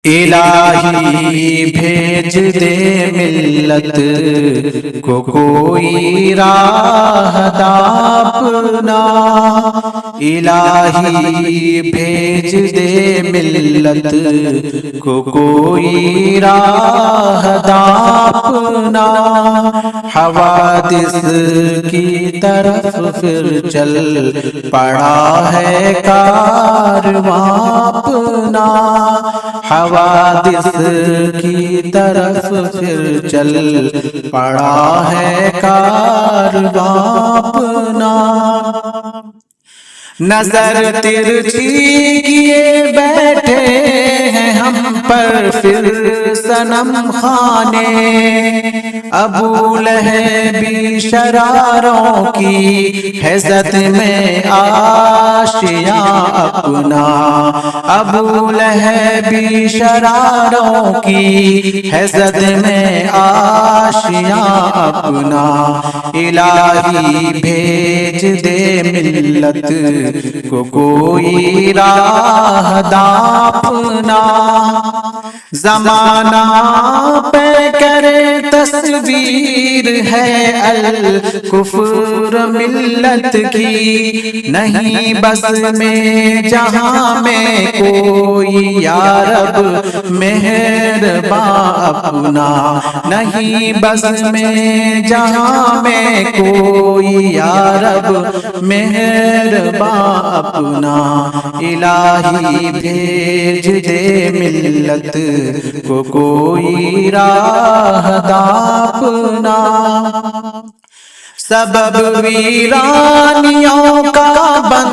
الہی بھیج دے ملت کو کوئی راہ اپنا، الہی بھیج دے ملت کو کوئی راہ اپنا، حوادث کی طرف پھر چل پڑا ہے کارواں اپنا، حوادث کی طرف پھر چل پڑا ہے کارواں اپنا، نظر ترچھی کیے بیٹھے ہیں ہم پر پھر صنم خانے، ابو لہب شراروں کی ہے زد میں آشیاں اپنا، ابو لہب شراروں کی ہے زد میں آشیاں اپنا، الہی بھیج دے ملت کو کوئی راہ اپنا، زمانہ پہ کرے تصویر ہے الکفر ملت کی، نہیں بس میں جہاں میں کوئی یا رب مہرباں اپنا، نہیں بس میں جہاں میں کوئی یا رب مہرباں اپنا، الہی بھیج دے ملت کو کوئی راہ اپنا، سبب ویرانیوں کا بن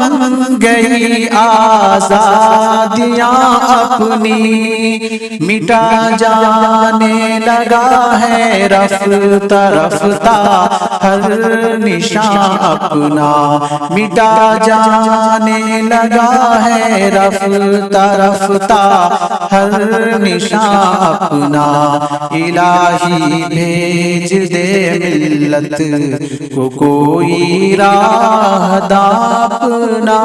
گئی آزادیاں اپنی، مٹا جانے لگا ہے رفتہ رفتہ ہر نشاں اپنا، مٹا جانے لگا ہے رفتہ رفتہ ہر نشاں اپنا، الہی بھیج دے ملت کو کوئی راہ اپنا،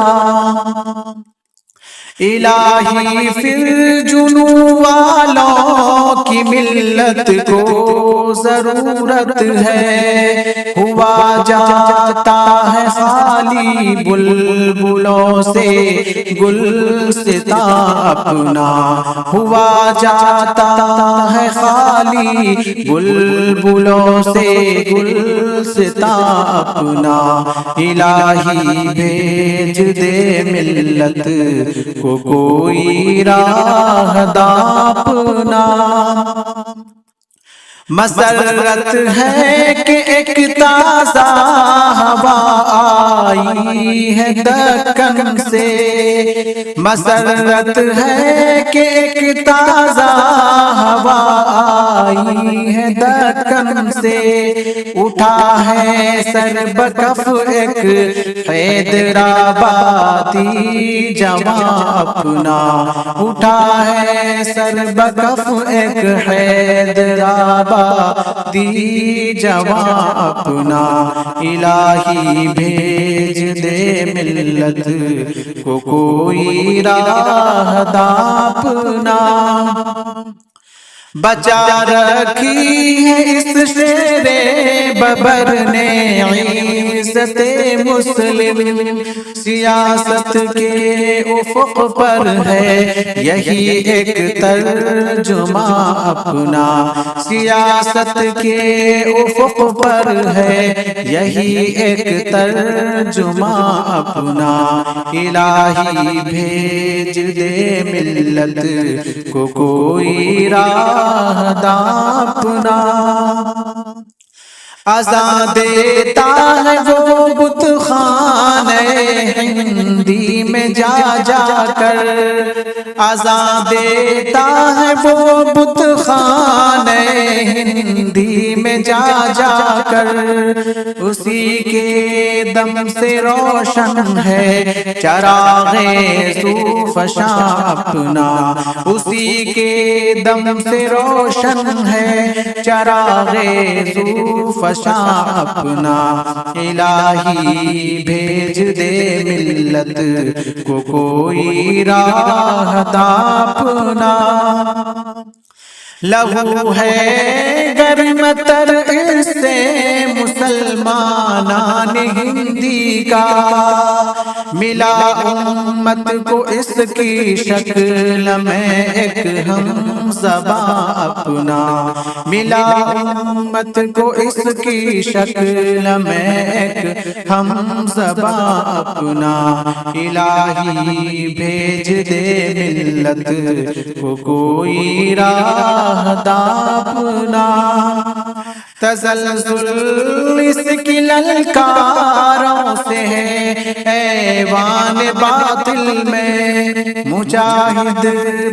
الہی پھر جنو والوں کی ملت کو ضرورت ہے، ہوا جاتا ہے خالی بلبلوں سے گلستاں اپنا، ہوا جاتا ہے خالی بلبلوں سے گلستاں اپنا، الہی بھیج دے ملت کو کوئی راہ اپنا، مسرت ہے کہ ایک تازہ ہوا آئی ہے دکن سے، مسرت ہے کہ ایک تازہ ہوا آئی ہے دکن سے، اٹھا ہے سر بکف ایک حیدرآبادی جواں اپنا، اٹھا ہے سر بکف ایک حیدرآبادی جواں اپنا، الہی بھیج دے ملت کو کوئی راہ اپنا، بچا رکھی ہے اس شیر ببر نے عزت مسلم، سیاست کے افق پر ہے یہی ایک ترجمہ اپنا، سیاست کے افق پر ہے یہی ایک ترجمہ اپنا، الہی بھیج دے ملت کو کوئی راہ اپنا، اذاں دیتا ہے وہ بت خانے ہندی میں جا جا کر، اذاں دیتا ہے وہ بت خانے ہندی میں جا جا کر، اسی کے دم سے روشن ہے چراغ صوفشاں اپنا، اسی کے دم سے روشن ہے چراغ صوفشاں اپنا، الہی بھیج دے ملت کو کوئی راہتا اپنا لہو ہے گرم تر اس سے مسلمانان ہندی کا ملا امت کو اس کی شکل میں ایک ہم زباں اپنا ملا امت کو اس کی شکل میں ایک ہم زباں اپنا الہی بھیج دے ملت کو کوئی راہ اپنا تسلسل اس کی للکاروں سے ہے ایوان باطل میں مجاہد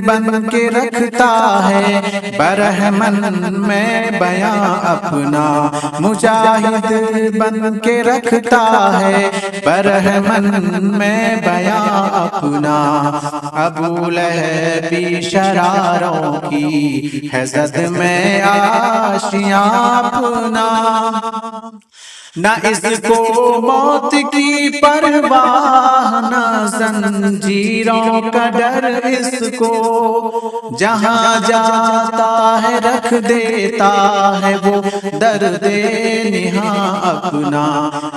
بن کے رکھتا ہے برہمن میں بیاں اپنا مجاہد بن کے رکھتا ہے برہمن میں بیاں اپنا ابو لہب شراروں کی ہے زد میں آشیاں اپنا نہ اس کو موت کی پرواہ نہ زنجیروں کا ڈر اس کو جہاں جاتا ہے رکھ دیتا ہے وہ درد نہاں اپنا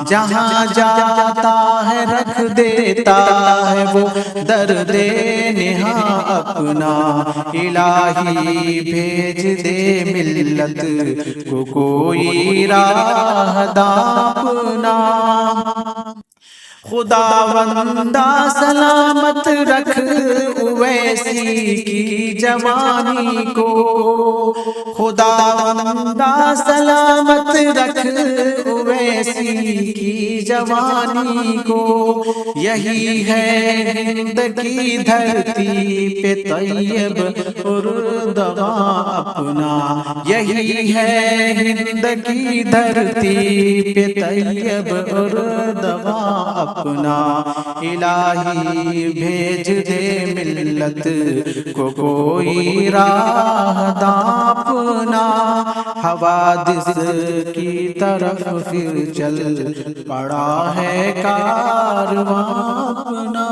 جہاں جاتا ہے رکھ دیتا ہے وہ درد نہاں اپنا الہی بھیج دے ملت کو کوئی راہ اپنا خداوندہ سلامت رکھ اویسی کی جوانی کو خداوندہ سلامت رکھ اویسی کی جوانی کو یہی ہے ہند کی دھرتی پہ طیب اردواں اپنا یہی ہے ہند کی دھرتی پہ طیب اردواں اپنا الہی بھیج دے ملت کو کوئی راہ اپنا حوادث کی طرف پھر چل پڑا ہے کارواں اپنا